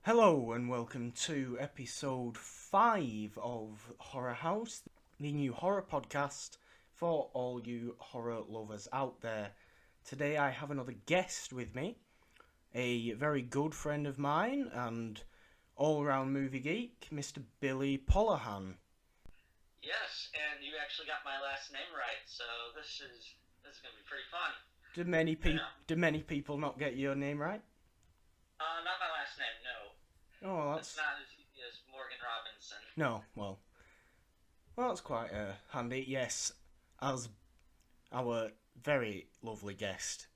Hello and welcome to episode 5 of HorrorHouse, the new horror podcast for all you horror lovers out there. Today I have another guest with me, a very good friend of mine and all-round movie geek, Mr. Billy Pollihan. Yes, and you actually got my last name right, so this is gonna be pretty fun. Do many people not get your name right? Not my last name, no. Oh, well, It's not as easy as Morgan Robinson. no, well, that's quite handy. Yes, as our very lovely guest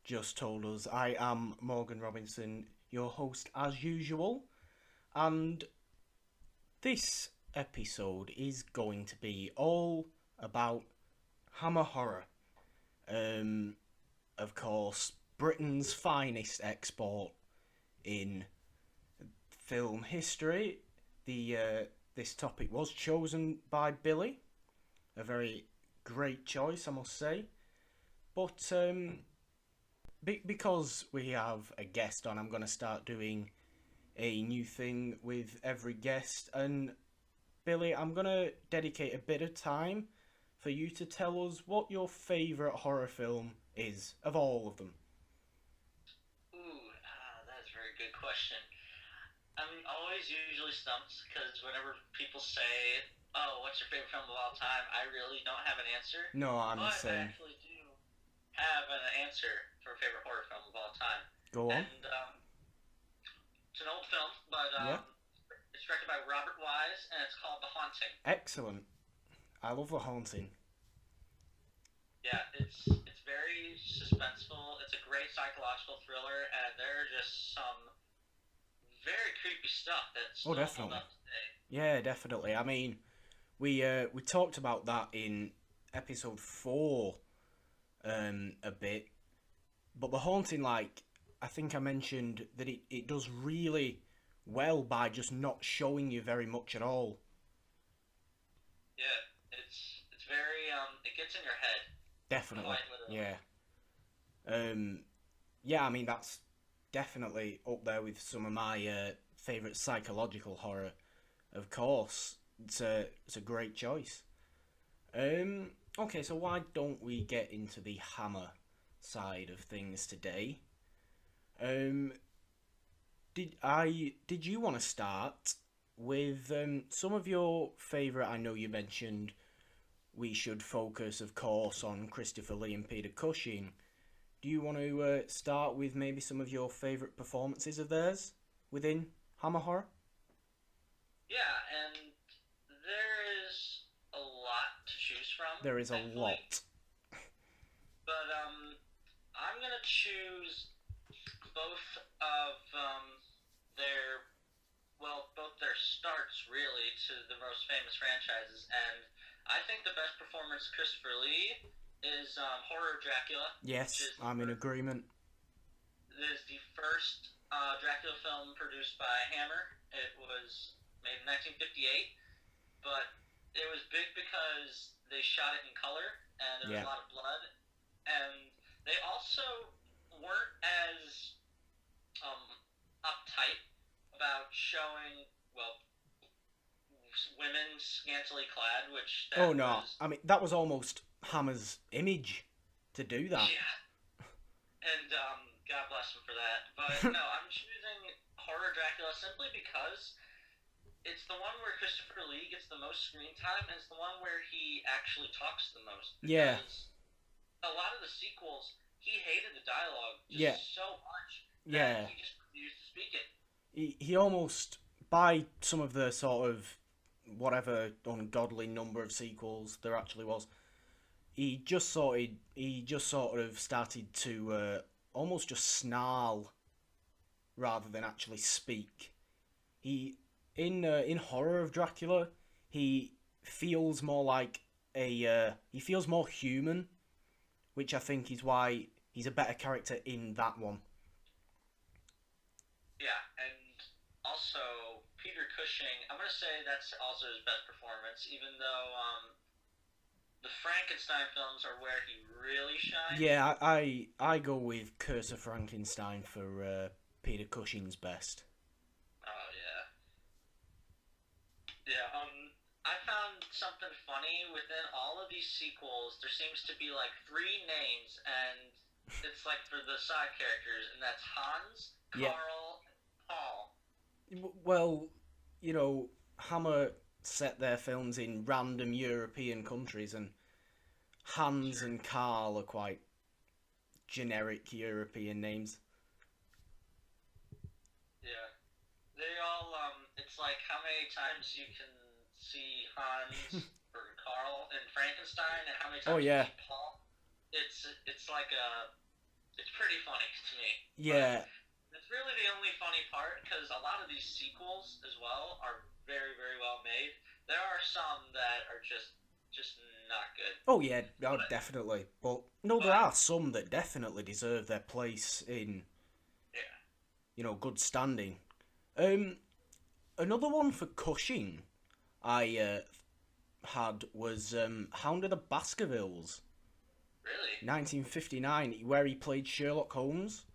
just told us, I am Morgan Robinson, your host as usual, and this episode is going to be all about Hammer Horror. Of course, Britain's finest export in film history. This topic was chosen by Billy, a very great choice, I must say. But because we have a guest on, I'm going to start doing a new thing with every guest. And Billy, I'm going to dedicate a bit of time for you to tell us what your favourite horror film is of all of them. That's a very good question. I'm always usually stumped because whenever people say, "Oh, what's your favorite film of all time?" I really don't have an answer. No, I'm the But I same. actually do have an answer for a favorite horror film of all time, Go on. and it's an old film, but Yeah. it's directed by Robert Wise, and it's called The Haunting. Excellent. I love The Haunting. Yeah, it's very suspenseful. It's a great psychological thriller, and there are just some very creepy stuff that's Oh, still held definitely. up today. Yeah, definitely. I mean, we talked about that in episode 4 a bit, but The Haunting, like, I think I mentioned that it does really well by just not showing you very much at all. Yeah, it's very it gets in your head Definitely. quite literally. Yeah. Um, yeah, I mean, that's definitely up there with some of my favourite psychological horror. Of course, it's a great choice. Okay, so why don't we get into the Hammer side of things today? Um, did you want to start with some of your favourite? I know you mentioned we should focus, of course, on Christopher Lee and Peter Cushing. Do you want to start with maybe some of your favourite performances of theirs within Hammer Horror? Yeah, and there is a lot to choose from, There is a thankfully. lot. But I'm gonna choose both of their both their starts really to the most famous franchises, and I think the best performance of Christopher Lee is Horror of Dracula, which Yes, I'm in agreement. is the first Dracula film produced by Hammer. It was made in 1958, but it was big because they shot it in color and there was Yeah, a lot of blood, and they also weren't as um, uptight about showing women scantily clad, which oh that no, was I mean that was almost Hammer's image to do that. yeah, and God bless him for that. But no, I'm choosing Horror Dracula simply because it's the one where Christopher Lee gets the most screen time, and it's the one where he actually talks the most. Yeah, Because a lot of the sequels, he hated the dialogue yeah, just so much that yeah. he just refused to speak it. He almost, by some of the sort of whatever ungodly number of sequels there actually was, he just sort of started to almost just snarl rather than actually speak. He in Horror of Dracula, he feels more like he feels more human, which I think is why he's a better character in that one. Yeah, and also Peter Cushing, I'm gonna say that's also his best performance, even though the Frankenstein films are where he really shines. Yeah, I go with Curse of Frankenstein for Peter Cushing's best. something funny? Within all of these sequels, there seems to be like three names, and it's like for the side characters, and that's Hans, Yeah. Carl, and Paul. Well, Hammer set their films in random European countries, and Hans Sure. and Carl are quite generic European names. Yeah. They all, it's like how many times you can see Hans or Carl in Frankenstein, and how many Oh times you yeah, can see Paul. It's like it's pretty funny to me. But yeah. it's really the only funny part because a lot of these sequels as well are very, very well made. There are some that are just not good. Oh yeah, oh, But definitely. But no, there but are some that definitely deserve their place in yeah. good standing. Um, Another one for Cushing I had was Hound of the Baskervilles, Really? 1959, where he played Sherlock Holmes,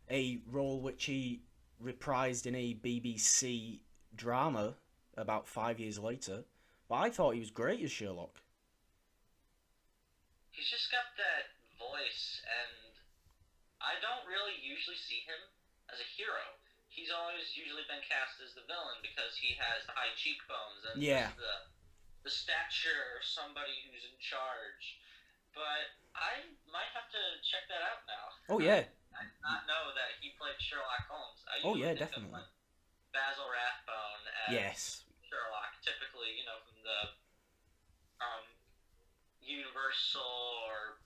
a role which he reprised in a BBC drama about 5 years later. But I thought he was great as Sherlock. He's just got that voice, and I don't really usually see him as a hero. He's always usually been cast as the villain because he has the high cheekbones and Yeah. just the stature of somebody who's in charge. But I might have to check that out now. Oh yeah, I did not know that he played Sherlock Holmes. I oh usually yeah, think of definitely. like Basil Rathbone as Yes. Sherlock, typically, from the um, Universal or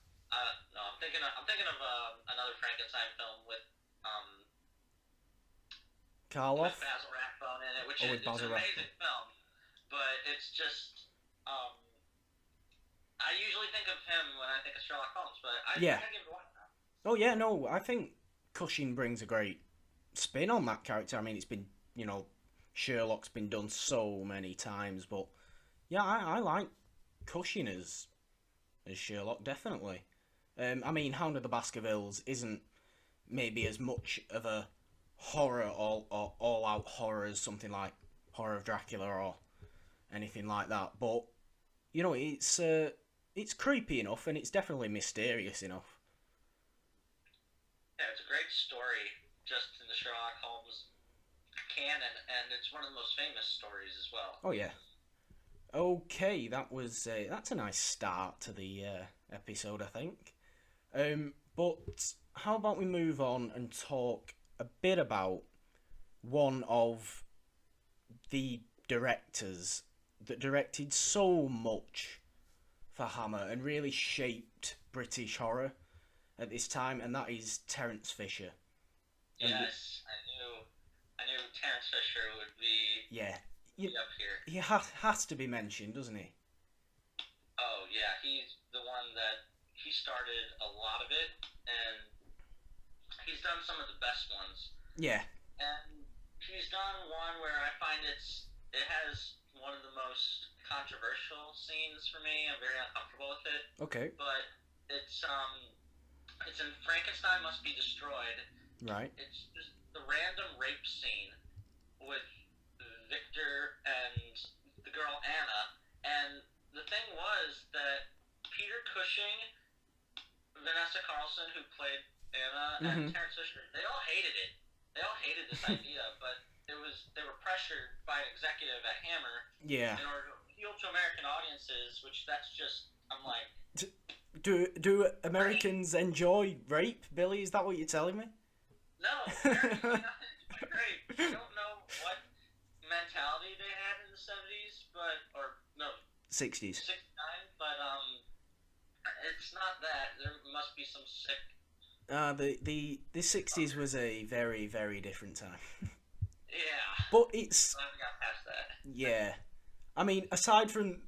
no, I'm thinking of another Frankenstein film with Karloff. Basil Rathbone in it, which Oh, is with it's Basil an Rathbone. amazing film, but it's just I usually think of him when I think of Sherlock Holmes, but I Yeah. gotta give it a watch now. Oh yeah, no, I think Cushing brings a great spin on that character. I mean, it's been, Sherlock's been done so many times, but yeah, I like Cushing as Sherlock, definitely. I mean, Hound of the Baskervilles isn't maybe as much of a horror or all out horror as something like Horror of Dracula or anything like that, but it's creepy enough and it's definitely mysterious enough. Yeah, it's a great story just in the Sherlock Holmes canon, and it's one of the most famous stories as well. Oh yeah. Okay, that's a nice start to the episode, I think. But how about we move on and talk a bit about one of the directors that directed so much for Hammer and really shaped British horror at this time, and that is Terence Fisher. And Yes, I knew Terence Fisher would yeah, be up here. he has to be mentioned, doesn't he? Oh yeah, he's the one that he started a lot of it, and he's done some of the best ones. Yeah. And he's done one where I find it has one of the most controversial scenes for me. I'm very uncomfortable with it, Okay. but it's in Frankenstein Must Be Destroyed. Right. It's just the random rape scene with Victor and the girl Anna. And the thing was that Peter Cushing, Vanessa Carlson, who played Anna, and Mhm. Terence Fisher, they all hated it. They all hated this idea, but they were pressured by an executive at Hammer Yeah. in order to appeal to American audiences, which that's just I'm like, Do Americans enjoy rape, Billy? Is that what you're telling me? no, Americans do not enjoy rape. I don't know what mentality they had in the 70s, or no, 60s. 69, but it's not that. There must be some sick. The 60s was a very, very different time. Yeah, But it's I haven't got past that. yeah. I mean, aside from,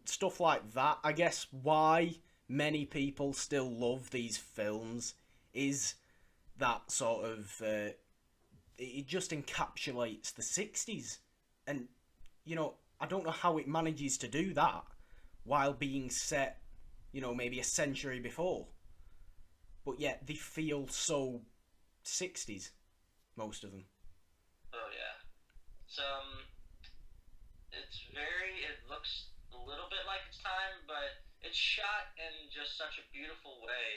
stuff like that, I guess why many people still love these films is that sort of it just encapsulates the 60s. And I don't know how it manages to do that while being set, maybe a century before. But yet they feel so 60s, most of them. Oh yeah, it's it looks a little bit like its time, but it's shot in just such a beautiful way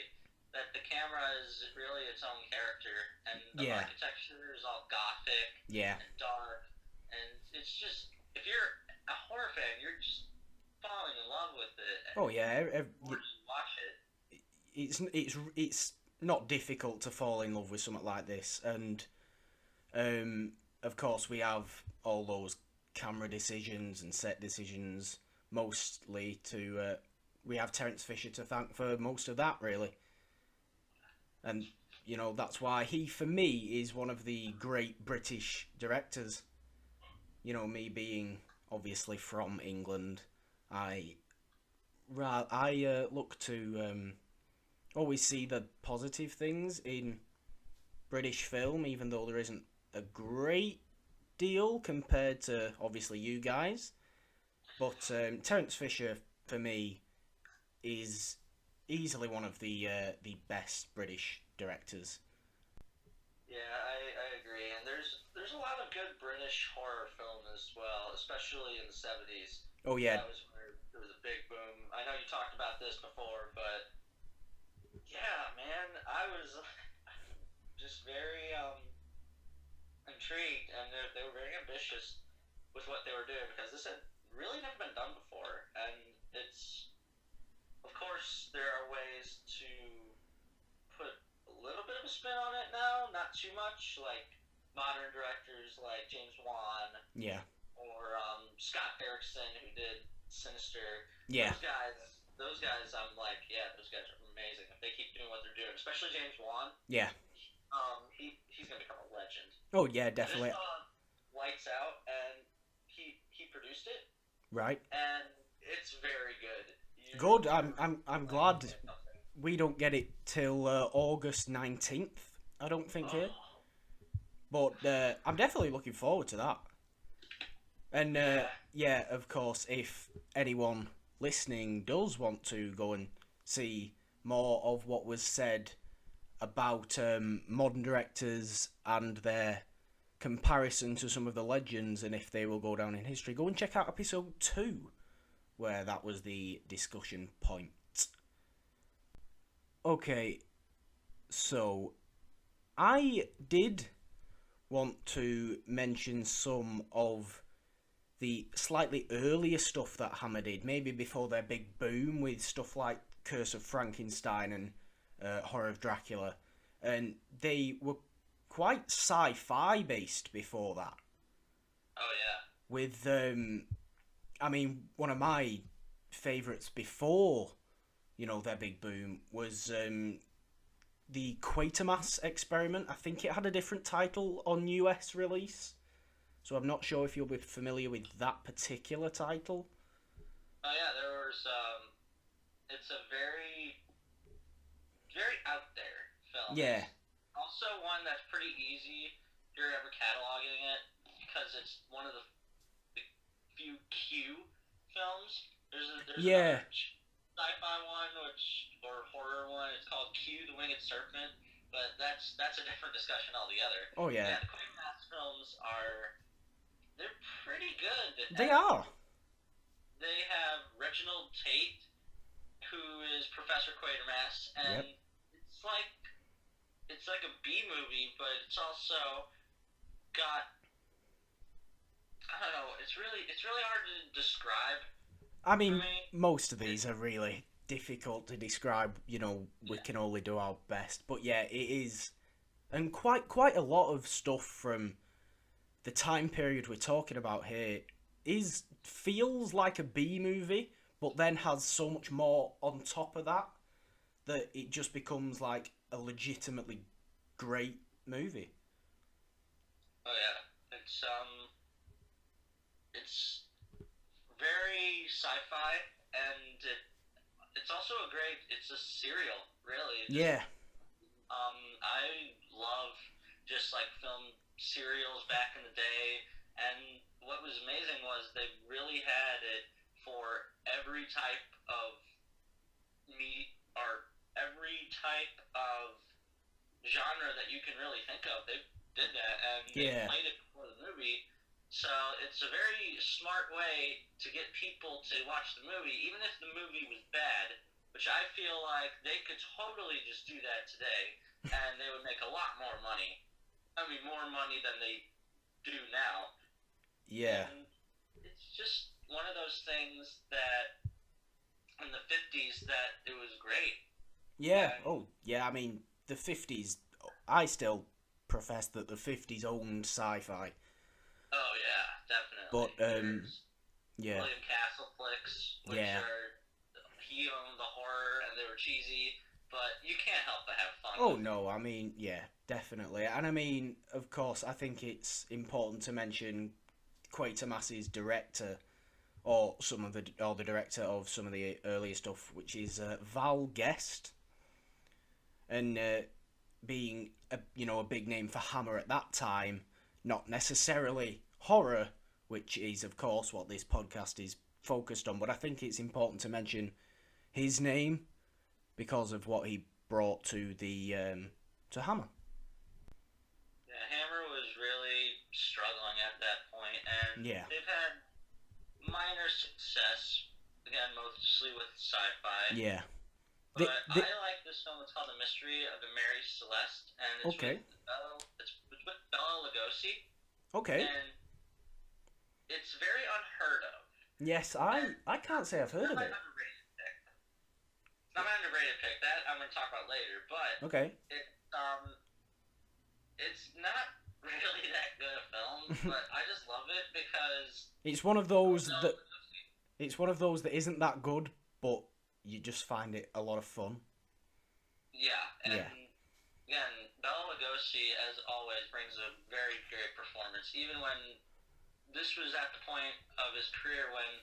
that the camera is really its own character, and the Yeah, architecture is all gothic yeah. and dark, and it's just, if you're a horror fan, you're just falling in love with it Oh yeah. before you watch it. It's not difficult to fall in love with something like this, and of course we have all those camera decisions and set decisions. Mostly to we have Terence Fisher to thank for most of that, really, and that's why he, for me, is one of the great British directors. Me being obviously from England, I look to always see the positive things in British film, even though there isn't a great deal compared to obviously you guys. But Terence Fisher, for me, is easily one of the best British directors. Yeah, I agree. And there's a lot of good British horror film as well, especially in the 70s. Oh yeah, That was where there was a big boom. I know you talked about this before, but yeah, man, I was just very intrigued, and they were very ambitious with what they were doing because this had really never been done before. And it's, of course, there are ways to put a little bit of a spin on it now, not too much, like modern directors like James Wan yeah, or Scott Derrickson, who did Sinister. yeah, Those guys, I'm like, yeah, those guys are amazing. If they keep doing what they're doing, especially James Wan, yeah. he's gonna become a legend. Oh yeah, I just definitely. saw Lights Out, and he produced it, Right. and it's very good. Good. You're I'm like glad something. we don't get it till August 19th. I don't think here, Oh, but I'm definitely looking forward to that. And yeah, yeah, of course, if anyone listening does want to go and see more of what was said about modern directors and their comparison to some of the legends, and if they will go down in history, go and check out episode 2, where that was the discussion point. Okay, so I did want to mention some of the slightly earlier stuff that Hammer did, maybe before their big boom with stuff like Curse of Frankenstein and Horror of Dracula, and they were quite sci-fi based before that. oh yeah, With, I mean, one of my favourites before their big boom was the Quatermass Experiment. I think it had a different title on US release, so I'm not sure if you'll be familiar with that particular title. oh yeah. There was it's a very very out there film. Yeah, It's also one that's pretty easy if you're ever cataloging it because it's one of the few Q films. There's yeah, another sci-fi one, or horror one. It's called Q, the Winged Serpent, but that's a different discussion altogether. oh yeah, Yeah, the Quick Pass films they're pretty good, they and are. they have Reginald Tate, who is Professor Quatermass, and Yep. it's like it's like a B movie, but it's also got, I don't know. It's really hard to describe I for mean, me. most of It, these are really difficult to describe. We yeah, can only do our best, but yeah, it is, and quite a lot of stuff from the time period we're talking about here is feels like a B movie, but then has so much more on top of that that it just becomes like a legitimately great movie. oh yeah, it's very sci-fi, and it's also it's a serial, really. Just Yeah, I love just like film serials back in the day, and what was amazing was they really had it for every type of meat, or every type of genre that you can really think of. They did that, and they yeah, played it before the movie, So it's a very smart way to get people to watch the movie, even if the movie was bad, which I feel like they could totally just do that today, and they would make a lot more money. I mean, more money than they do now. Yeah. And it's just one of those things that in the 50s that it was great. Yeah. And, Oh, yeah. I mean, the 50s. I still profess that the 50s owned sci-fi. oh yeah, definitely. But There's yeah, William Castle flicks, which yeah. are he owned the horror and they were cheesy, but you can't help but have fun. Oh with no, I mean, yeah, definitely. And I mean, of course, I think it's important to mention Quatermass's director, or the director of some of the earlier stuff, which is Val Guest, and being a big name for Hammer at that time, not necessarily horror, which is of course what this podcast is focused on. But I think it's important to mention his name because of what he brought to the to Hammer. Yeah, Hammer was really struggling at that point, and Yeah. they've had minor success, again, mostly with sci-fi. Yeah. But I like this film. It's called The Mystery of the Mary Celeste, and it's Okay. with Bela Lugosi, Okay. and it's very unheard of. Yes, I can't say I've heard of it. It's not my underrated pick. That I'm going to talk about later, but Okay. it's not really that good a film, but I just love it because It's one of those that isn't that good, but you just find it a lot of fun. yeah, and Yeah. again, Bela Lugosi, as always, brings a very great performance. Even when this was at the point of his career when,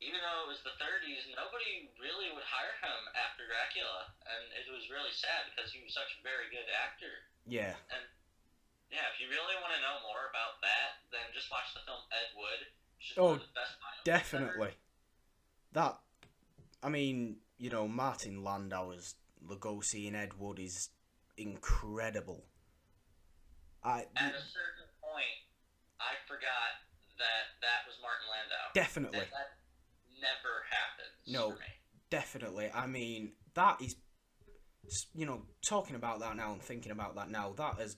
even though it was the 30s, nobody really would hire him after Dracula, and it was really sad because he was such a very good actor. Yeah. And yeah, if you really want to know more about that, then just watch the film Ed Wood, which is one of the best violence definitely. ever. That, I mean, Martin Landauer's Lugosi in Ed Wood is incredible. At a certain point, I forgot that was Martin Landau. Definitely. And that never happens No, for me. definitely. I mean, that is, talking about that now and thinking about that now, that has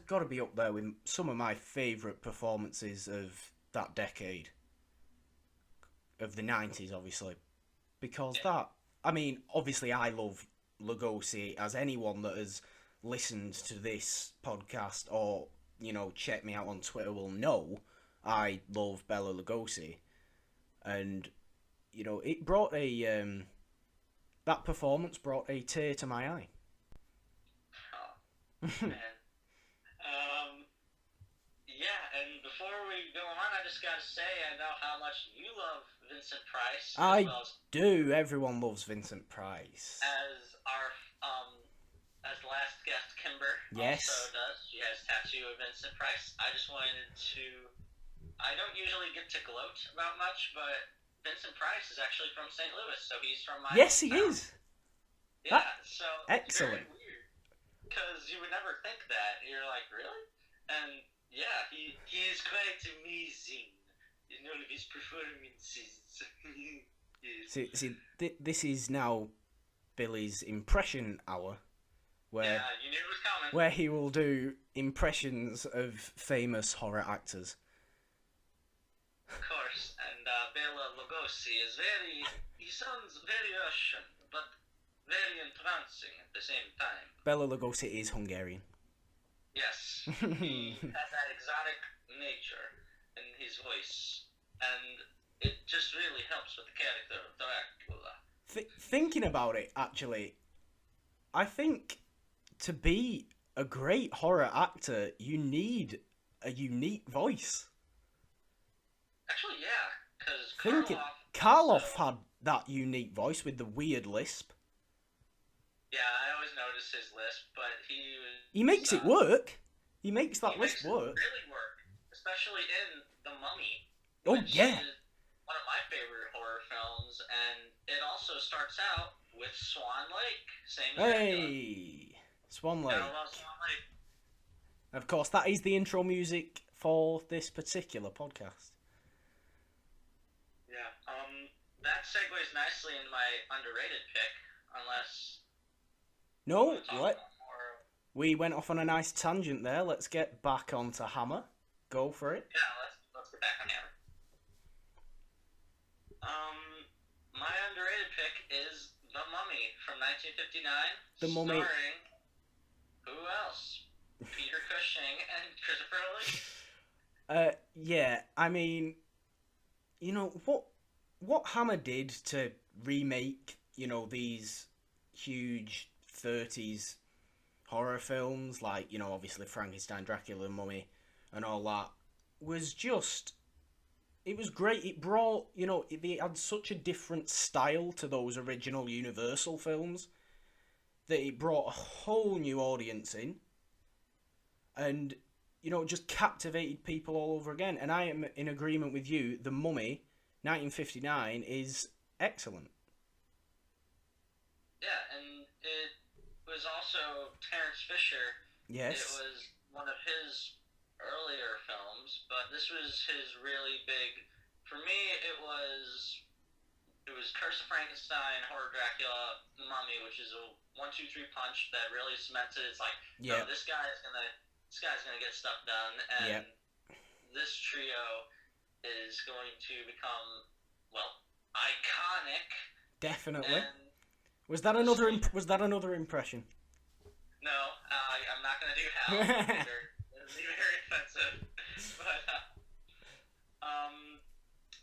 got to be up there with some of my favourite performances of that decade. Of the 90s, obviously. Because I mean, obviously I love Lugosi, as anyone that has listened to this podcast or, checked me out on Twitter will know. I love Bela Lugosi. And, it brought that performance brought a tear to my eye. Oh, man. Yeah, and before we go on, I just gotta say, I know how much you love Vincent Price. I do. Everyone loves Vincent Price. As our as the last guest, Kimber, Yes. also does. She has a tattoo of Vincent Price. I just wanted to. I don't usually get to gloat about much, but Vincent Price is actually from St. Louis, so he's from my Yes, he hometown. is. Yeah, so excellent. It's very weird because you would never think that. You're like, really? And yeah, he is quite amazing in all of his performances. Yes. See, this is now Billy's impression hour, where Yeah, you knew it was coming. where he will do impressions of famous horror actors. Of course, and Bela Lugosi is he sounds very Russian, but very entrancing at the same time. Bela Lugosi is Hungarian. Yes, he has that exotic nature in his voice, and it just really helps with the character of Dracula. Thinking about it, actually, I think to be a great horror actor, you need a unique voice. Actually, yeah, because Karloff had that unique voice with the weird lisp. Yeah, I always notice his lisp, but he makes it work. He makes that lisp makes it work. really work, especially in The Mummy. Oh, which yeah. is one of my favorite horror films, and it also starts out with Swan Lake. Same as Dracula. Hey, Swan Lake. Gotta love Swan Lake. Of course, that is the intro music for this particular podcast. Yeah. That segues nicely into my underrated pick, unless you No, want to talk what? about more. We went off on a nice tangent there. Let's get back onto Hammer. Go for it. Yeah, let's get back on Hammer. My underrated pick is The Mummy from 1959, The Mummy. starring who else? Peter Cushing and Christopher Lee. Yeah, I mean, you know what Hammer did to remake, these huge 30s horror films like, obviously Frankenstein, Dracula, Mummy and all that was just it was great. It brought, they had such a different style to those original Universal films that it brought a whole new audience in and just captivated people all over again. And I am in agreement with you. The Mummy, 1959, is excellent. Yeah, and it was also Terence Fisher. Yes. It was one of his earlier films, but this was his really big. For me, it was Curse of Frankenstein, Horror Dracula, The Mummy, which is a 1-2-3 punch that really cemented. It's like, no, this guy's gonna get stuff done, and this trio is going to become, well, iconic. Definitely. And was that another impression? No, I'm not gonna do Hal. It'd be very offensive. But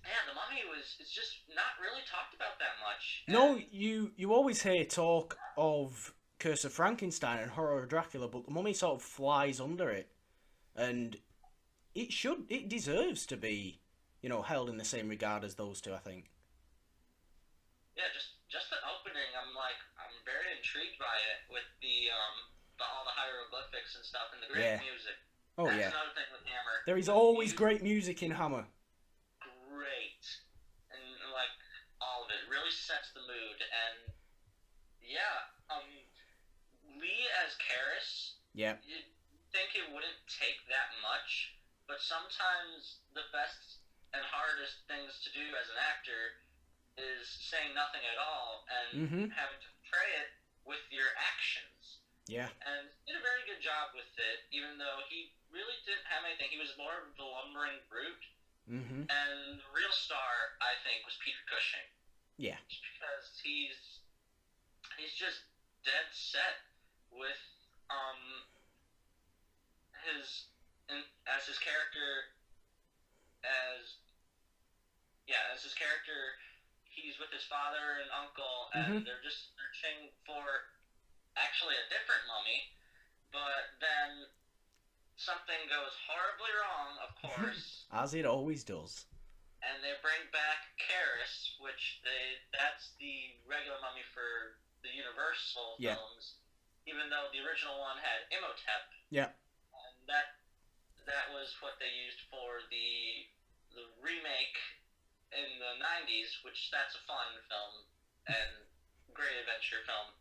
yeah, The Mummy it's just not really talked about that much. No, you always hear talk of Curse of Frankenstein and Horror Dracula, but The Mummy sort of flies under it, and it deserves to be, held in the same regard as those two, I think. Yeah, just the opening, I'm very intrigued by it with the all the hieroglyphics and stuff and the great music. Oh, That's yeah. another thing with Hammer. There is always great music in Hammer. Great. And all of it really sets the mood. And yeah, Lee as Karis. Yeah. You'd think it wouldn't take that much, but sometimes the best and hardest things to do as an actor is saying nothing at all and having to portray it with your actions. Yeah. And he did a very good job with it, even though he really didn't have anything. He was more of the lumbering brute. Mm-hmm. And the real star, I think, was Peter Cushing. Yeah. Because he's just dead set with his character as his character. He's with his father and uncle, and they're just searching for actually a different mummy, but then something goes horribly wrong, of course. As it always does. And they bring back Karis, that's the regular mummy for the Universal films, even though the original one had Imhotep. Yeah. And that was what they used for the remake in the 90s, which that's a fun film and great adventure film.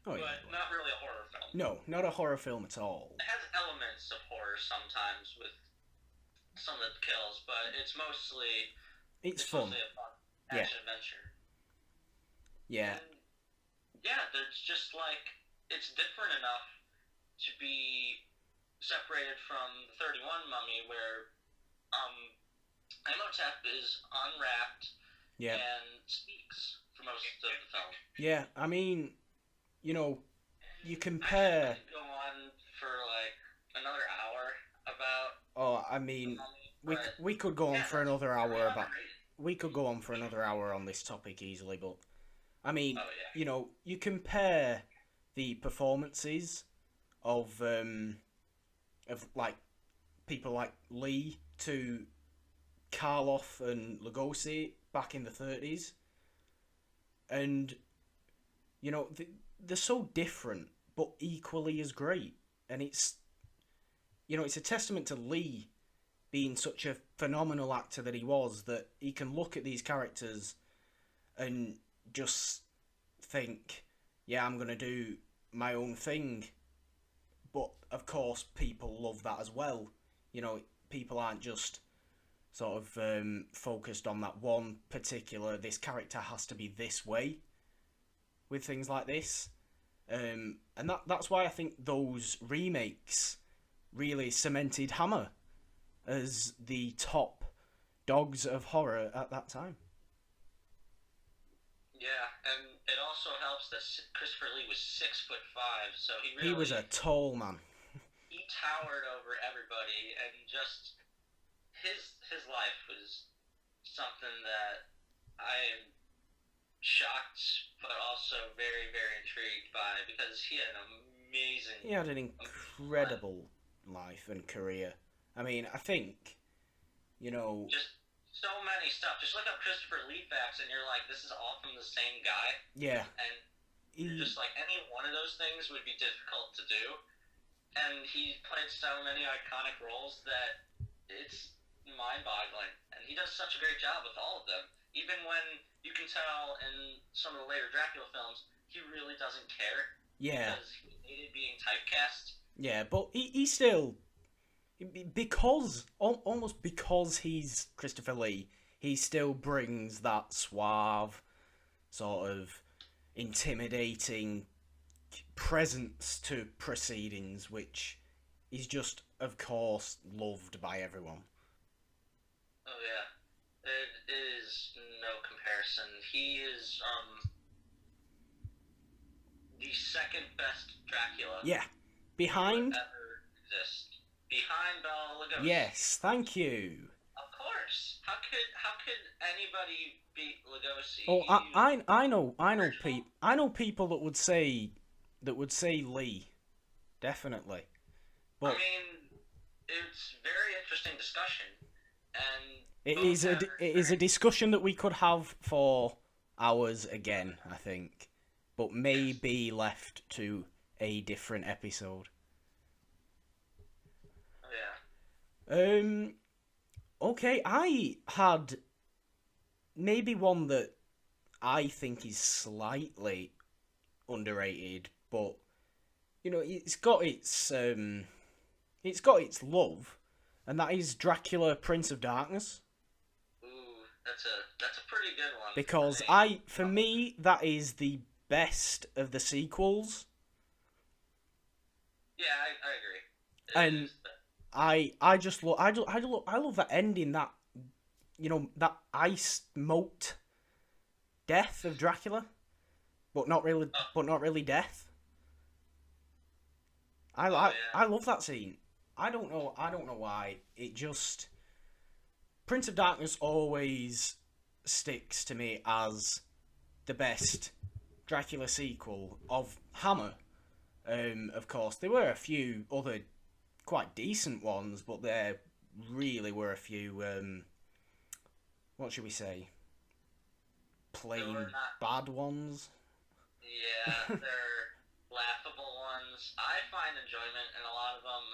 Oh, but not really a horror film. No, not a horror film at all. It has elements of horror sometimes with some of the kills, but it's mostly fun. Mostly a fun action adventure. Yeah. And there's just it's different enough to be separated from the 31 Mummy, where Imhotep is unwrapped and speaks for most of the film. Yeah, I mean, you compare. I could go on for another hour about. Oh, I mean, we could go on for another hour about. We could go on for another hour on this topic easily, but I mean, you compare the performances of people like Lee to Karloff and Lugosi back in the 30s, and they're so different but equally as great, and it's a testament to Lee being such a phenomenal actor that he was, that he can look at these characters and just think, yeah, I'm gonna do my own thing, but of course, people love that as well. You know, people aren't just sort of focused on that one particular, this character has to be this way with things like this. And that's why I think those remakes really cemented Hammer as the top dogs of horror at that time. Yeah, and it also helps that Christopher Lee was 6'5", so He was a tall man. He towered over everybody, and just his life was something that I am shocked, but also very, very intrigued by, because he had an amazing... He had an incredible life and career. I mean, I think, you know... Just so many stuff. Just look up Christopher Lee facts, and you're like, this is all from the same guy. Yeah. And you're just like, any one of those things would be difficult to do. And he played so many iconic roles that it's mind-boggling. And he does such a great job with all of them. Even when you can tell in some of the later Dracula films, he really doesn't care. Yeah. Because he hated being typecast. Yeah, but he still... almost because he's Christopher Lee, he still brings that suave, sort of intimidating presence to proceedings, which is just, of course, loved by everyone. Oh yeah, it is no comparison. He is the second best Dracula. Yeah, behind. Ever exist. Behind Bela Lugosi. Yes, thank you. Of course. How could anybody beat Lugosi? Oh, I know people that would say Lee, definitely. But I mean, it's very interesting discussion, and it is a discussion that we could have for hours again, I think, but may be left to a different episode. Yeah. Okay, I had maybe one that I think is slightly underrated, but you know, it's got its love, and that is Dracula, Prince of Darkness. Ooh, that's a pretty good one. Because for me, that is the best of the sequels. Yeah, I agree. And I love that ending, that, you know, that ice moat death of Dracula, but not really death. I love that scene. I don't know why. It just, Prince of Darkness always sticks to me as the best Dracula sequel of Hammer. Of course, there were a few other quite decent ones, but there really were a few, what should we say, plain bad ones. Yeah, they're laughable ones. I find enjoyment in a lot of them,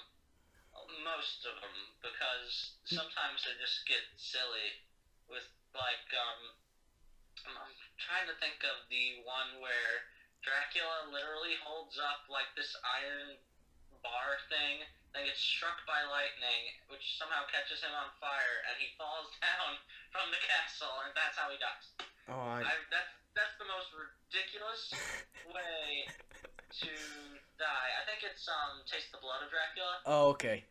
most of them, because sometimes they just get silly with, like, I'm trying to think of the one where Dracula literally holds up, like, this iron bar thing, then gets struck by lightning, which somehow catches him on fire, and he falls down from the castle, and that's how he dies. Oh, that's the most ridiculous way to die. I think it's Taste the Blood of Dracula. Oh, okay.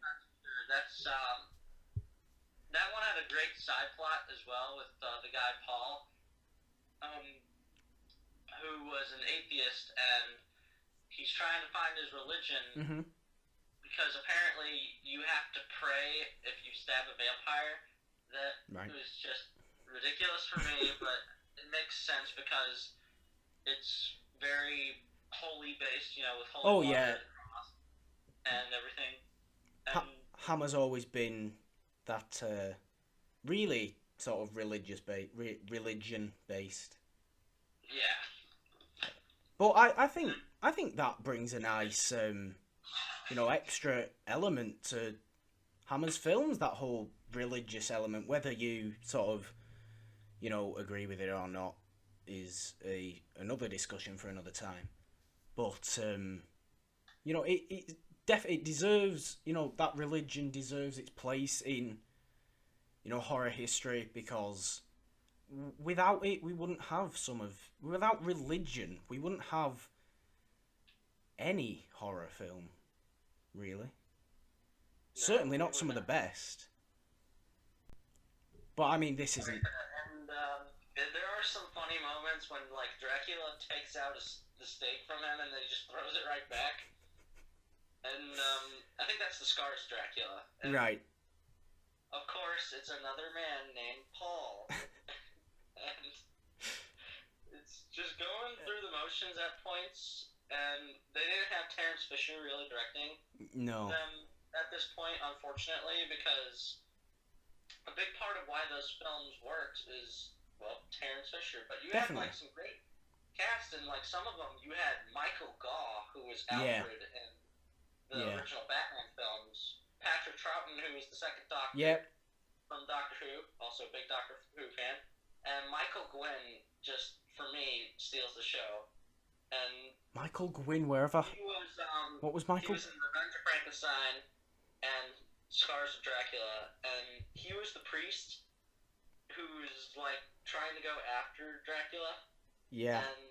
That's that one had a great side plot as well with the guy Paul, who was an atheist, and he's trying to find his religion. Mm-hmm. Because apparently you have to pray if you stab a vampire. That was just ridiculous for me, but it makes sense because it's very holy based, you know, with holy water and everything. And Hammer's always been that really sort of religion based. Yeah. But I think that brings a nice you know, extra element to Hammer's films, that whole religious element, whether you sort of, you know, agree with it or not, is another discussion for another time. But, you know, it deserves, that religion deserves its place in, horror history, because without it, without religion, we wouldn't have any horror film, really. No, Certainly we not some of the wouldn't. best. But I mean, this isn't. And there are some funny moments when like Dracula takes out the stake from him and then he just throws it right back. And I think that's the Scars Dracula. And Right. of course, it's another man named Paul. And it's just going through the motions at points. And they didn't have Terrence Fisher really directing No. them at this point, unfortunately, because a big part of why those films worked is, well, Terrence Fisher. But you had like some great cast, and like some of them, you had Michael Gaugh, who was Alfred in the original Batman films. Patrick Troughton, who was the second Doctor from Doctor Who, also a big Doctor Who fan. And Michael Gwynn, just for me, steals the show. And Michael Gwynn, wherever. he was, what was Michael? He was in Revenge of Frankenstein and Scars of Dracula, and he was the priest who's like trying to go after Dracula. Yeah. And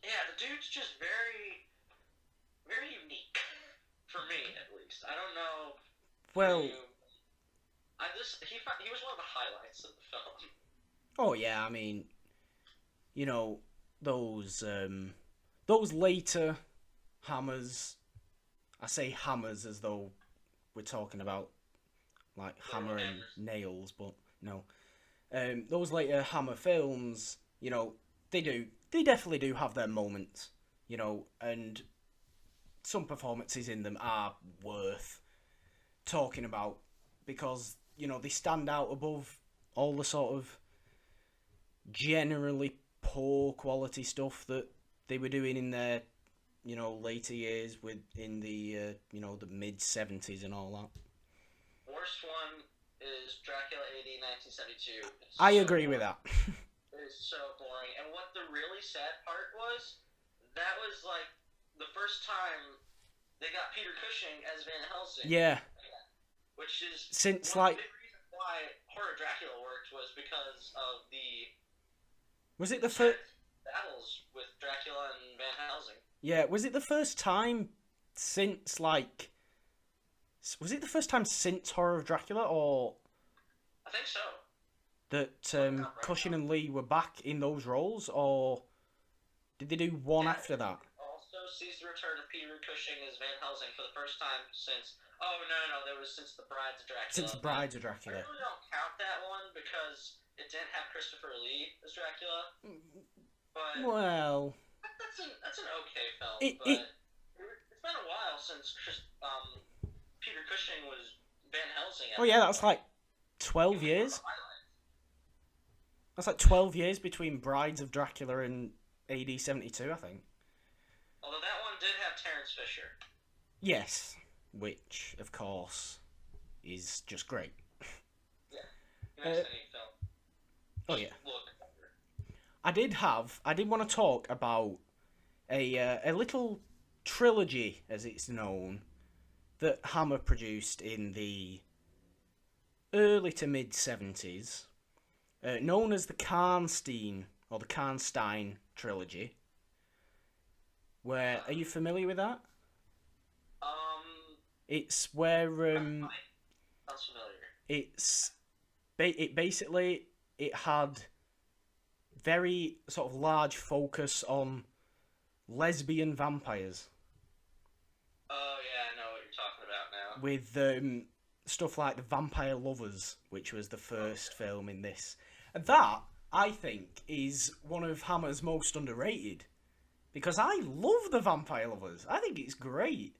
yeah, the dude's just very, very unique for me, at least. I don't know. Well, he was one of the highlights of the film. Oh yeah, I mean, those later hammers. I say hammers as though we're talking about like hammer and nails, but no. Those later Hammer films, they definitely do have their moments, and some performances in them are worth talking about because, they stand out above all the sort of generally poor quality stuff that they were doing in their, later years in the, the mid-70s and all that. Worst one is Dracula AD 1972. I agree with that. It's so boring. And what the really sad part was, that was like the first time they got Peter Cushing as Van Helsing. Yeah. Which is since one like of the big reasons why Horror Dracula worked was because of the was it the first battles with Dracula and Van Helsing. Yeah, was it the first time since Horror of Dracula, or I think so, that Cushing and Lee were back in those roles, or did they do one after that? Also sees the return of Peter Cushing as Van Helsing for the first time since that was since The Brides of Dracula. Since The Brides of Dracula. I really don't count that one because it didn't have Christopher Lee as Dracula. But well, that's an okay film. It's been a while since Peter Cushing was Van Helsing. Oh yeah, that's like 12 years. That's like 12 years between Brides of Dracula and AD 72, I think. Although that one did have Terrence Fisher. Yes, which of course is just great. Yeah, he makes any film. Oh yeah. Look. I did want to talk about a little trilogy, as it's known, that Hammer produced in the early to mid 70s, known as the Karnstein or the Karnstein trilogy. Are you familiar with that? It's where Sounds familiar. It had very sort of large focus on lesbian vampires. Oh yeah, I know what you're talking about now. With stuff like The Vampire Lovers, which was the first film in this. And that, I think, is one of Hammer's most underrated. Because I love The Vampire Lovers. I think it's great.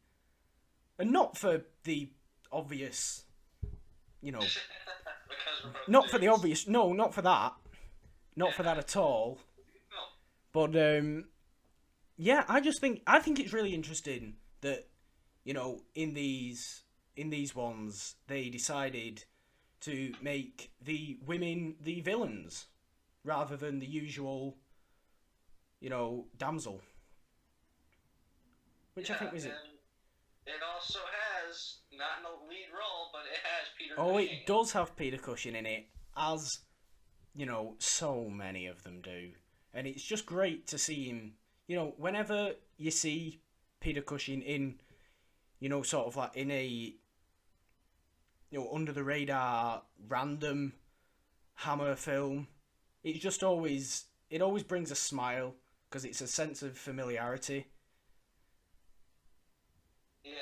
And not for the obvious, not for the obvious, no, not for that. Not for that at all. But, yeah, I think it's really interesting that, in these ones, they decided to make the women the villains rather than the usual, damsel. Which I think was it. it also has, not in the lead role, but it has Peter Oh, Cushing. it does have Peter Cushing in it, as, so many of them do. And it's just great to see him, whenever you see Peter Cushing in, sort of like in a, under the radar, random Hammer film, it always brings a smile, because it's a sense of familiarity. Yeah,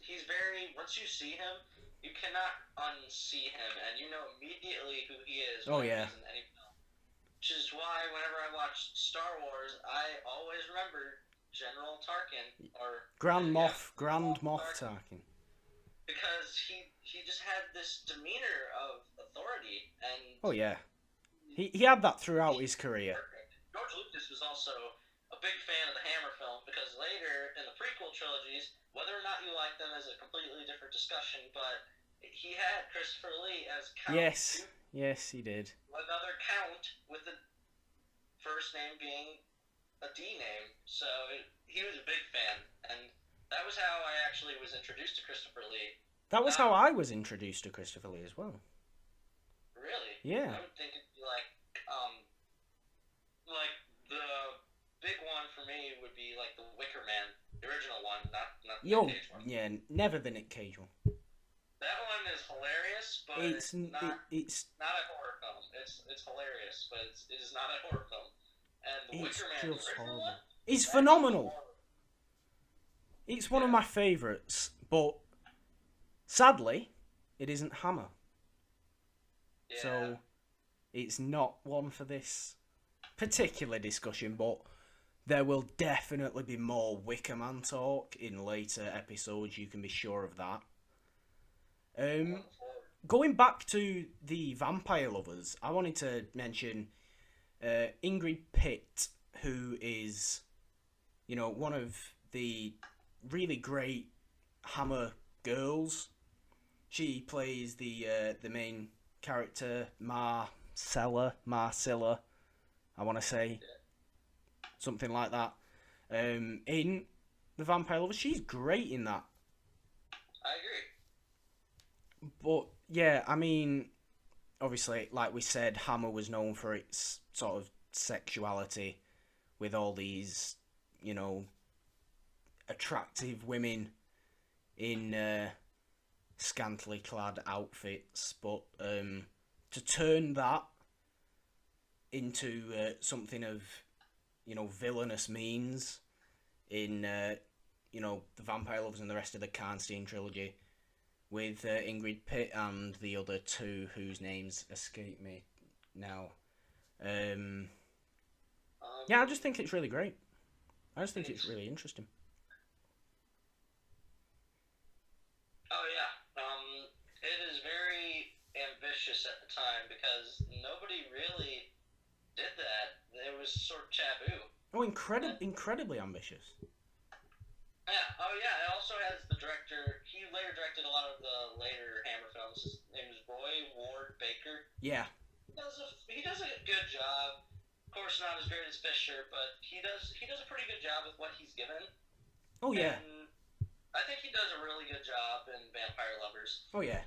he's very, once you see him, you cannot unsee him, and you know immediately who he is Oh, whenever yeah. he's in any film. Which is why whenever I watch Star Wars, I always remember General Tarkin, or yeah, Grand Moff Tarkin. because he just had this demeanor of authority, and Oh, yeah. He had that throughout his career. perfect. George Lucas was also a big fan of the Hammer film because later in the prequel trilogies, whether or not you like them is a completely different discussion, but he had Christopher Lee as Count Yes, Dooku, yes, he did. another Count with the first name being a D name. So he was a big fan, and that was how I actually was introduced to Christopher Lee. That was how I was introduced to Christopher Lee as well. Really? Yeah. I would think it'd be like the big one for me would be like the Wicker Man, the original one, not the Nick Cage one. Yeah, never the Nick Cage one. That one is hilarious, but It's not a horror film. It's hilarious, but it is not a horror film. And the Wicker Man, the original one, it's phenomenal. horrible. It's one of my favourites, but sadly, it isn't Hammer. Yeah. So it's not one for this particular discussion, but there will definitely be more Wicker Man talk in later episodes, you can be sure of that. Going back to the vampire lovers, I wanted to mention Ingrid Pitt, who is, one of the really great Hammer girls. She plays the main character, Marcella, I want to say. Something like that. In The Vampire Lovers, she's great in that. I agree. But, yeah, I mean, obviously, like we said, Hammer was known for its sort of sexuality with all these, attractive women in scantily clad outfits. But to turn that into something of, villainous means in, The Vampire Lovers and the rest of the Karnstein trilogy, with Ingrid Pitt and the other two whose names escape me now. Yeah, I just think it's really great. I just think it's really interesting. Oh yeah, it is very ambitious at the time because nobody really did that. It was sort of taboo. Oh, incredibly ambitious. Yeah. Oh yeah. It also has the director. He later directed a lot of the later Hammer films. His name is Roy Ward Baker. Yeah. He does a good job. Of course, not as great as Fisher, but he does a pretty good job with what he's given. Oh yeah. And I think he does a really good job in Vampire Lovers. Oh yeah.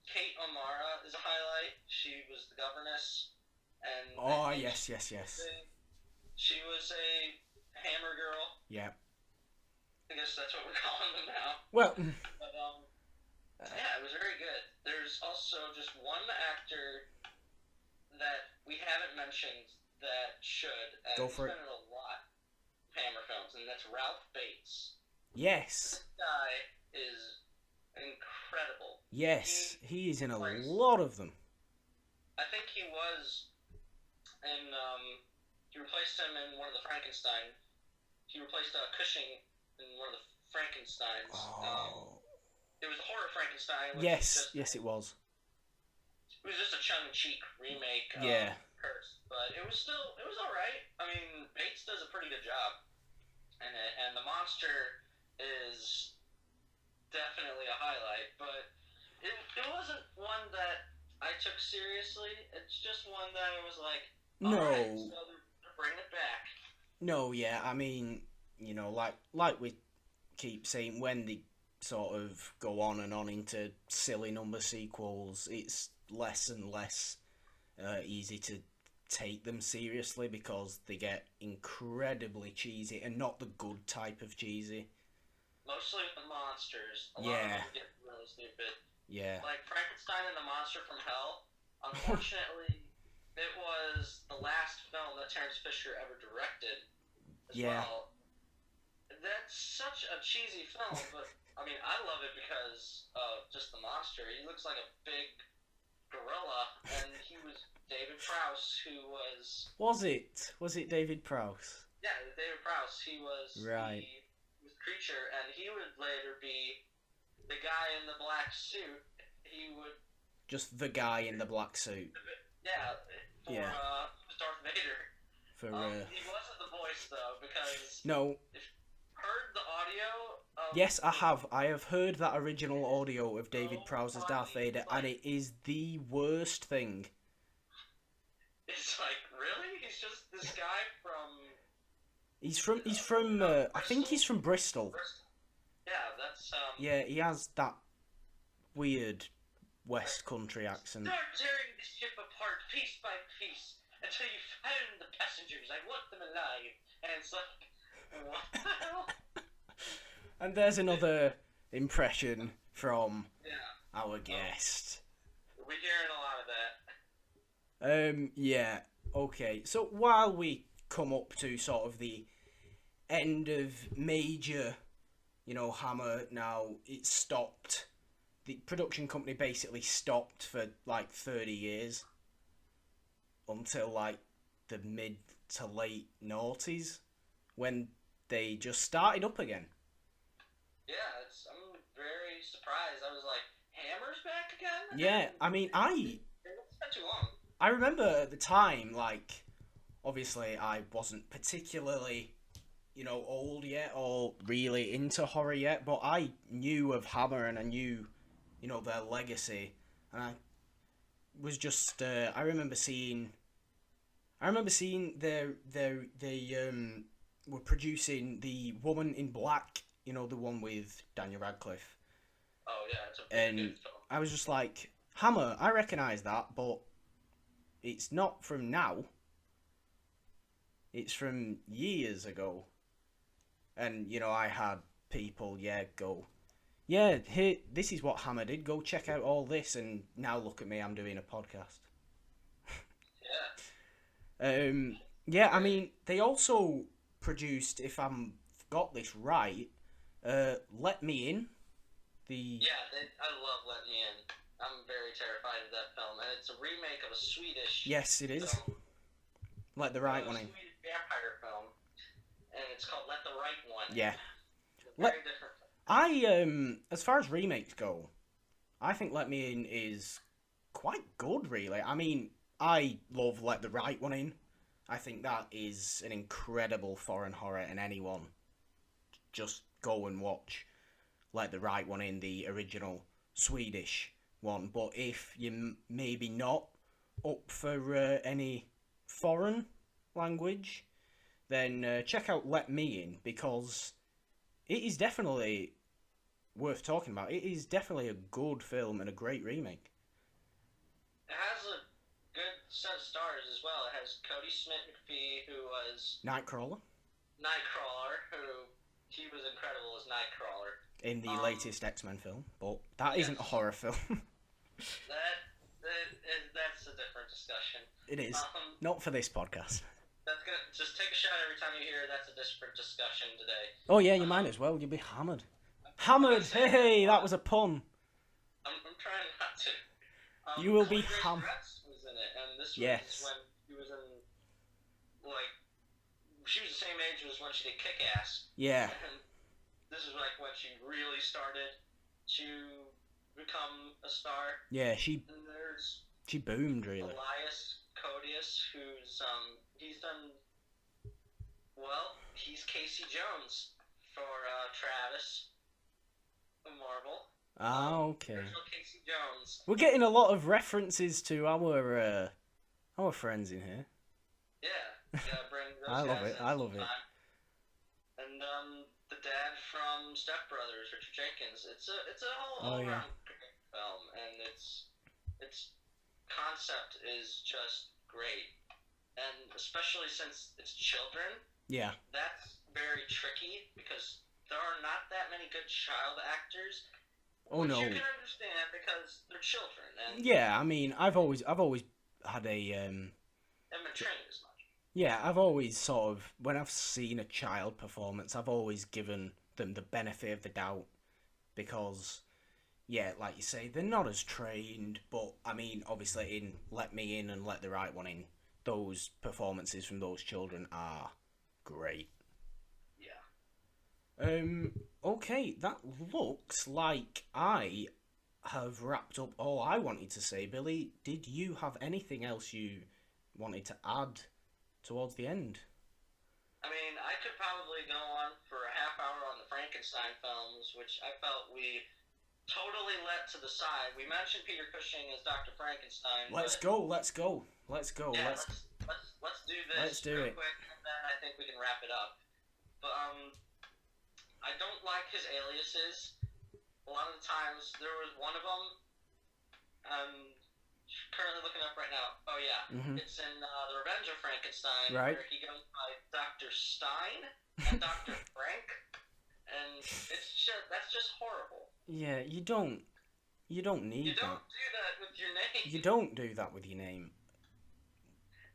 Kate O'Mara is a highlight. She was the governess, and yes. She was a Hammer girl. Yeah. I guess that's what we're calling them now. Well. But yeah, it was very good. There's also just one actor that we haven't mentioned that should, and Go for he's it. been in a lot of Hammer films, and that's Ralph Bates. Yes. This guy is incredible. Yes, he is in a lot of them. I think he was in, he replaced him in one of the Frankenstein. He replaced Cushing in one of the Frankensteins. Oh. It was a horror Frankenstein. Yes, it was. It was just a tongue-in-cheek remake of Curse, but it was alright. I mean, Bates does a pretty good job in it, and the monster is definitely a highlight, but it wasn't one that I took seriously. It's just one that I was like, alright, so they're bringing it back. No, yeah, I mean, like we keep saying, when they sort of go on and on into silly number sequels, it's less and less easy to take them seriously because they get incredibly cheesy, and not the good type of cheesy. Mostly the monsters. A lot Yeah. of them get really stupid. Yeah. Like Frankenstein and the Monster from Hell. Unfortunately, it was the last film that Terrence Fisher ever directed as Yeah. well. That's such a cheesy film, but I mean, I love it because of just the monster. He looks like a big gorilla, and he was David Prowse, who was... Was it David Prowse? Yeah, David Prowse. He was Right. the creature, and he would later be the guy in the black suit. He would... Just the guy in the black suit. Yeah, for Yeah. Darth Vader. For He wasn't the voice, though, because... No. Heard the audio of... Yes, I have. I have heard that original audio of David so Prowse as Darth funny. Vader, and it is the worst thing. It's like, really? He's just this guy from... He's from I think he's from Bristol. Bristol. Yeah, that's... Yeah, he has that weird West Country accent. Start tearing the ship apart piece by piece until you found the passengers. I want them alive. And it's like, what the hell? And there's another impression from Yeah. our guest. We're hearing a lot of that. Yeah, okay. So while we come up to sort of the end of major, Hammer, now it's stopped. The production company basically stopped for like 30 years until like the mid to late noughties when they just started up again. Yeah, I'm very surprised. I was like, Hammer's back again? Yeah, I mean, It's not too long. I remember at the time, like, obviously I wasn't particularly, old yet or really into horror yet, but I knew of Hammer and I knew, their legacy, and I was just, I remember seeing they were producing The Woman in Black, the one with Daniel Radcliffe. Oh yeah, it's a big good film. I was just like, Hammer, I recognise that, but it's not from now. It's from years ago. And, I had people, go, yeah, here, this is what Hammer did. Go check out all this, and now look at me, I'm doing a podcast. Yeah. Yeah, I mean, they also produced, if I've got this right, Let Me In. I love Let Me In. I'm very terrified of that film, and it's a remake of a Swedish... Yes, it is. film. Let the Right One In. A Swedish vampire film, and it's called Let the Right One. Yeah. It's a very different film. As far as remakes go, I think Let Me In is quite good, really. I mean, I love Let the Right One In. I think that is an incredible foreign horror, and anyone just go and watch Let the Right One In, the original Swedish one. But if you're maybe not up for any foreign language, then check out Let Me In, because it is definitely worth talking about. It is definitely a good film and a great remake. It has a good set of stars as well. It has Cody Smith McPhee, who was Nightcrawler. Who he was incredible as Nightcrawler. In the latest X-Men film, but that isn't a horror film. That's a different discussion. It is. Not for this podcast. That's gonna just take a shot every time you hear that's a different discussion today. Oh yeah, you might as well. You'll be hammered. Hammered! Hey, that was a pun. I'm trying not to. You will be hammered. Was in it, and this was when she was in, like, she was the same age as when she did Kick-Ass. Yeah. And this is like when she really started to become a star. Yeah, And there's she boomed, really. Elias Codius, who's he's done well. He's Casey Jones for Travis from Marvel. Ah, okay. Original Casey Jones. We're getting a lot of references to our friends in here. Yeah, bring those I love guys it. in I love it. sometime. And the dad from Step Brothers, Richard Jenkins. It's a whole all around great film, and its concept is just great, and especially since it's children. Yeah. That's very tricky because there are not that many good child actors. Oh which no. you can understand because they're children, and Yeah, I mean, I've always had a haven't been trained as much. yeah, I've always sort of, when I've seen a child performance, I've always given them the benefit of the doubt because, yeah, like you say, they're not as trained, but I mean, obviously, in Let Me In and Let the Right One In, those performances from those children are great. Yeah. Okay, that looks like I have wrapped up all I wanted to say. Billy, did you have anything else you wanted to add towards the end? I mean, I could probably go on for a half hour on the Frankenstein films, which I felt we totally let to the side. We mentioned Peter Cushing as Dr. Frankenstein. Let's but, go. Yeah, let's do this Let's do real it. quick, and then I think we can wrap it up. But I don't like his aliases. A lot of the times, there was one of them. I'm currently looking up right now. Oh yeah, It's in The Revenge of Frankenstein, Right. where he goes by Dr. Stein and Dr. Frank, and that's just horrible. Yeah, you don't need You don't that. do that with your name. You don't do that with your name.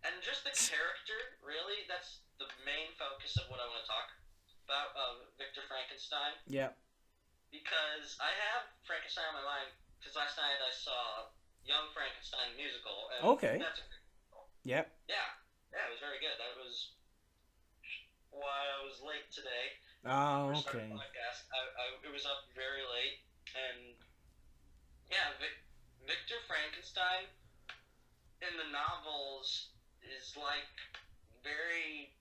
And just the character, really, that's the main focus of what I want to talk about, Victor Frankenstein. Yeah. Because I have Frankenstein on my mind, because last night I saw Young Frankenstein musical, and Okay. that's a great musical. Yep. Yeah, it was very good. That was why I was late today. Oh, For okay. some podcast. It was up very late, and yeah, Victor Frankenstein in the novels is like very.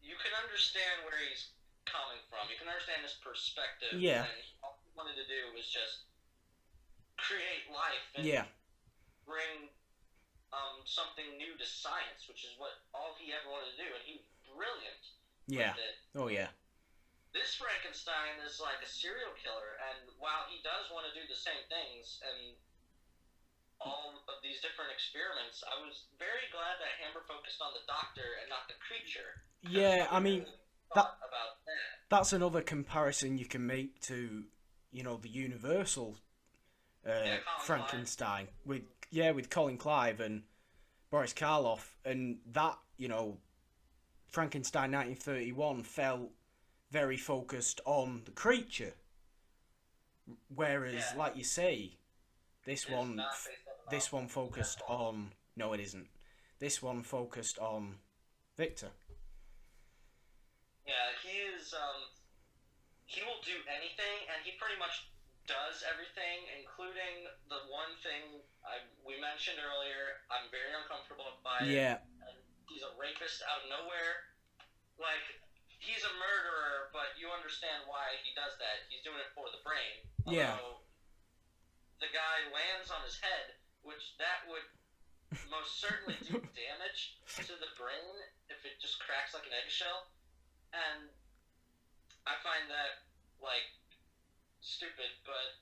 You can understand where he's coming from. You can understand his perspective. Yeah. And all he wanted to do was just create life and bring something new to science, which is what all he ever wanted to do, and he was brilliant. Yeah. With it. Oh yeah. This Frankenstein is like a serial killer, and while he does want to do the same things and all of these different experiments, I was very glad that Hammer focused on the doctor and not the creature. Yeah, I mean, About that. that's another comparison you can make to, the Universal Frankenstein with Colin Clive and Boris Karloff, and that, Frankenstein 1931 felt very focused on the creature, whereas, like you say, this one focused on. No, it isn't. This one focused on Victor. Yeah, he is. He will do anything, and he pretty much does everything, including the one thing we mentioned earlier. I'm very uncomfortable by it. Yeah. And he's a rapist out of nowhere. Like, he's a murderer, but you understand why he does that. He's doing it for the brain. Yeah. Although the guy lands on his head, which that would most certainly do damage to the brain if it just cracks like an eggshell. And I find that, like, stupid, but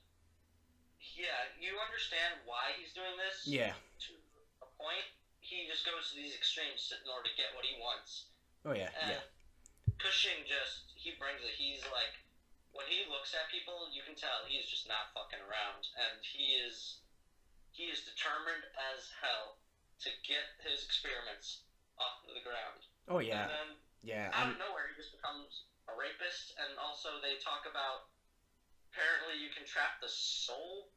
yeah, you understand why he's doing this. Yeah. To a point. He just goes to these extremes in order to get what he wants. Oh yeah. And Yeah. Cushing he brings it. He's like, when he looks at people, you can tell he's just not fucking around, and he is determined as hell to get his experiments off the ground. Oh yeah. And then out of nowhere, he just becomes a rapist, and also they talk about apparently you can trap the soul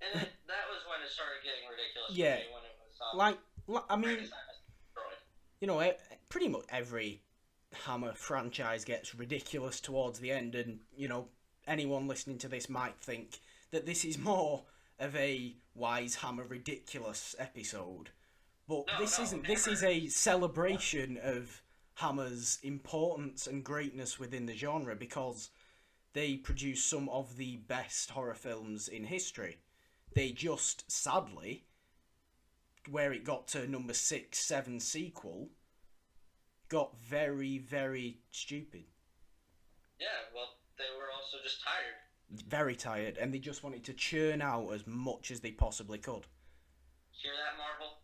in it. That was when it started getting ridiculous. Yeah. To me, when it was I mean, destroyed. pretty much every Hammer franchise gets ridiculous towards the end, and anyone listening to this might think that this is more of a Wise Hammer ridiculous episode, but this isn't. Never. This is a celebration of Hammer's importance and greatness within the genre, because they produce some of the best horror films in history. They just, sadly, where it got to number 6, 7 sequel, got very, very stupid. Yeah, well, they were also just tired. Very tired, and they just wanted to churn out as much as they possibly could. Hear that, Marvel?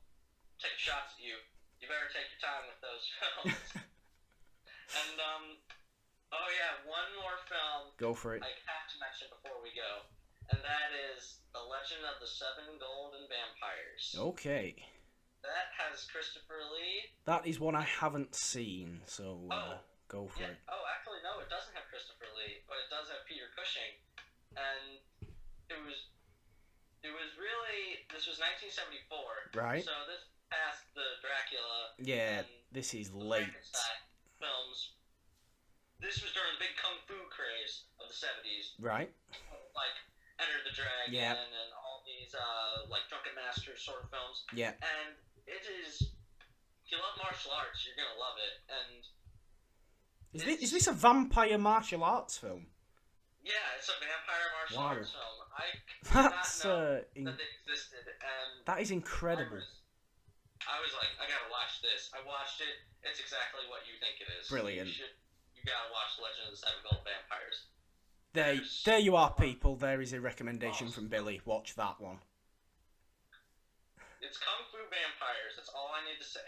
Take shots at you. You better take your time with those films. And, oh yeah, one more film Go for it. I have to mention before we go, and that is The Legend of the Seven Golden Vampires. Okay. That has Christopher Lee. That is one I haven't seen, so go for it. Oh, actually, no, it doesn't have Christopher Lee, but it does have Peter Cushing. And it was really, this was 1974. Right. So this passed the Dracula. Yeah, and this is the late. Frankenstein films. This was during the big kung fu craze of the 70s. Right. Like Enter the Dragon Yeah. and all these like Drunken Master sort of films. Yeah. And it is, if you love martial arts, you're gonna love it. And is this a vampire martial arts film? yeah, it's a vampire martial Wow. arts film. I That's did not know that they existed, and that is incredible. I was like, I gotta watch this. I watched it. It's exactly what you think it is. Brilliant. You gotta watch Legend of the Seven Golden Vampires. There you are, people. There is a recommendation from Billy. Watch that one. It's kung fu vampires. That's all I need to say.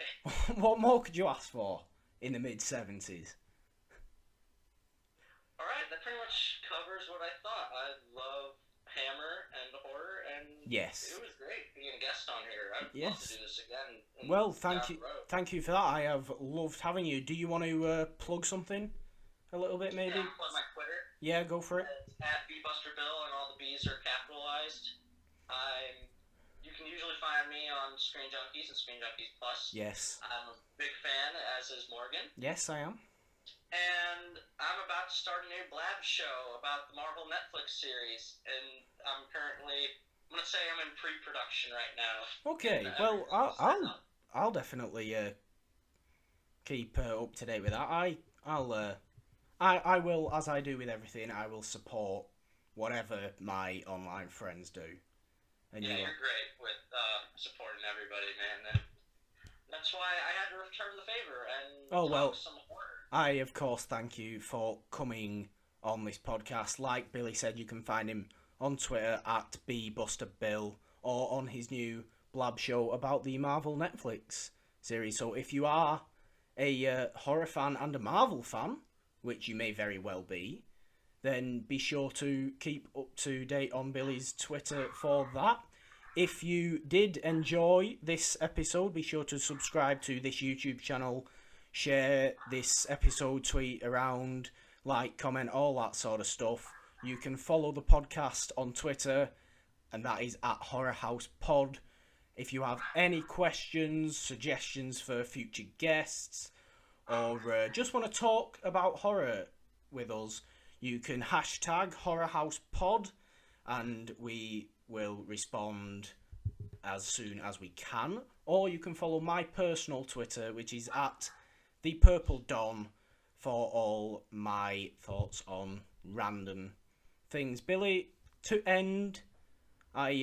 What more could you ask for in the mid-70s? All right, that pretty much covers what I thought. I love Hammer and horror, and Yes. it was great being a guest on here. I'd love Yes. to do this again. Well, thank you for that. I have loved having you. Do you want to plug something a little bit, maybe? Yeah, plug my Twitter. Yeah, go for it. It's at BBusterBill, and all the B's are capitalized. You can usually find me on ScreenJunkies and ScreenJunkies Plus. Yes. I'm a big fan, as is Morgan. Yes, I am. And I'm about to start a new blab show about the Marvel Netflix series, and I'm going to say I'm in pre-production right now. Okay, And well, I'll definitely keep up to date with that. I will, as I do with everything, I will support whatever my online friends do. And yeah, you're great with supporting everybody, man. And that's why I had to return the favor and talk some horror. I, of course, thank you for coming on this podcast. Like Billy said, you can find him on Twitter at BBusterBill or on his new blab show about the Marvel Netflix series. So if you are a horror fan and a Marvel fan, which you may very well be, then be sure to keep up to date on Billy's Twitter for that. If you did enjoy this episode, be sure to subscribe to this YouTube channel, share this episode, tweet around, like, comment, all that sort of stuff. You can follow the podcast on Twitter, and that is at HorrorHouse Pod. If you have any questions, suggestions for future guests, or just want to talk about horror with us, you can hashtag HorrorHousePod, and we will respond as soon as we can. Or you can follow my personal Twitter, which is at ThePurpleDon, for all my thoughts on random things. Billy, to end, I've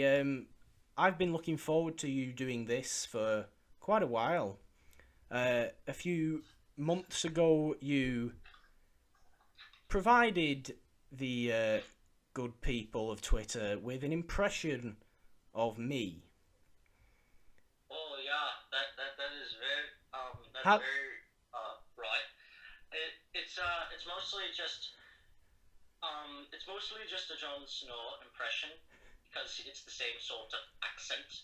been looking forward to you doing this for quite a while. A few months ago, you provided the good people of Twitter with an impression of me. Oh yeah, that is very right. It's mostly just a Jon Snow impression because it's the same sort of accent,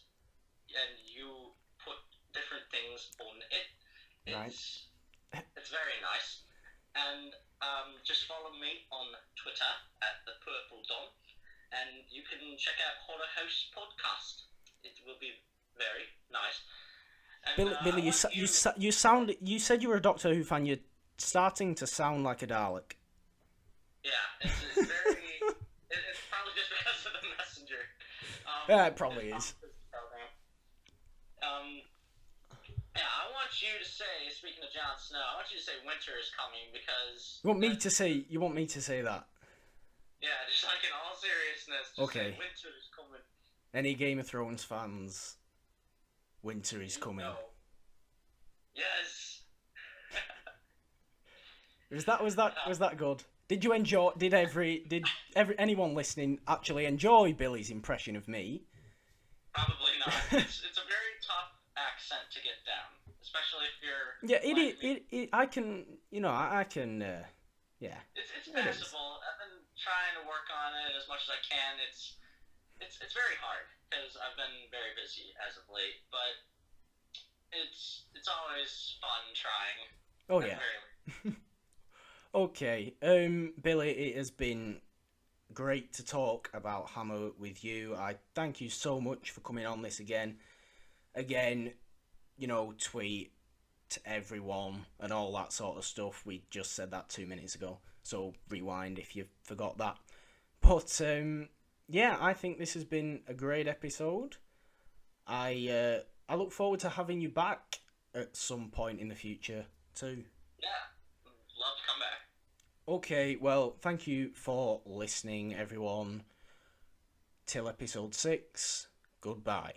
and you put different things on it. It's very nice. And just follow me on Twitter at ThePurpleDon, and you can check out HorrorHouse Podcast. It will be very nice. And, Billy, you said you were a Doctor Who fan. You're starting to sound like a Dalek. Yeah, it's very. It's probably just because of the messenger. Yeah, it probably is. Yeah, I want you to say, speaking of Jon Snow, I want you to say winter is coming because... You want me to say that? Yeah, just like in all seriousness, just okay. Say winter is coming. Any Game of Thrones fans, winter is coming. No. Yes. Was that good? Did you enjoy? Did anyone listening actually enjoy Billy's impression of me? Probably not. It's a very tough accent to get down, especially if you're. Yeah, like me. I can, I can, yeah. It's It is. passable. I've been trying to work on it as much as I can. It's very hard because I've been very busy as of late, but it's always fun trying. Oh At the yeah. very least. Okay, Billy, it has been great to talk about Hammer with you. I thank you so much for coming on this again. Again, tweet to everyone and all that sort of stuff. We just said that 2 minutes ago, so rewind if you forgot that. But yeah, I think this has been a great episode. I look forward to having you back at some point in the future too. Yeah, love to come back. Okay, well, thank you for listening, everyone. Till episode 6, goodbye.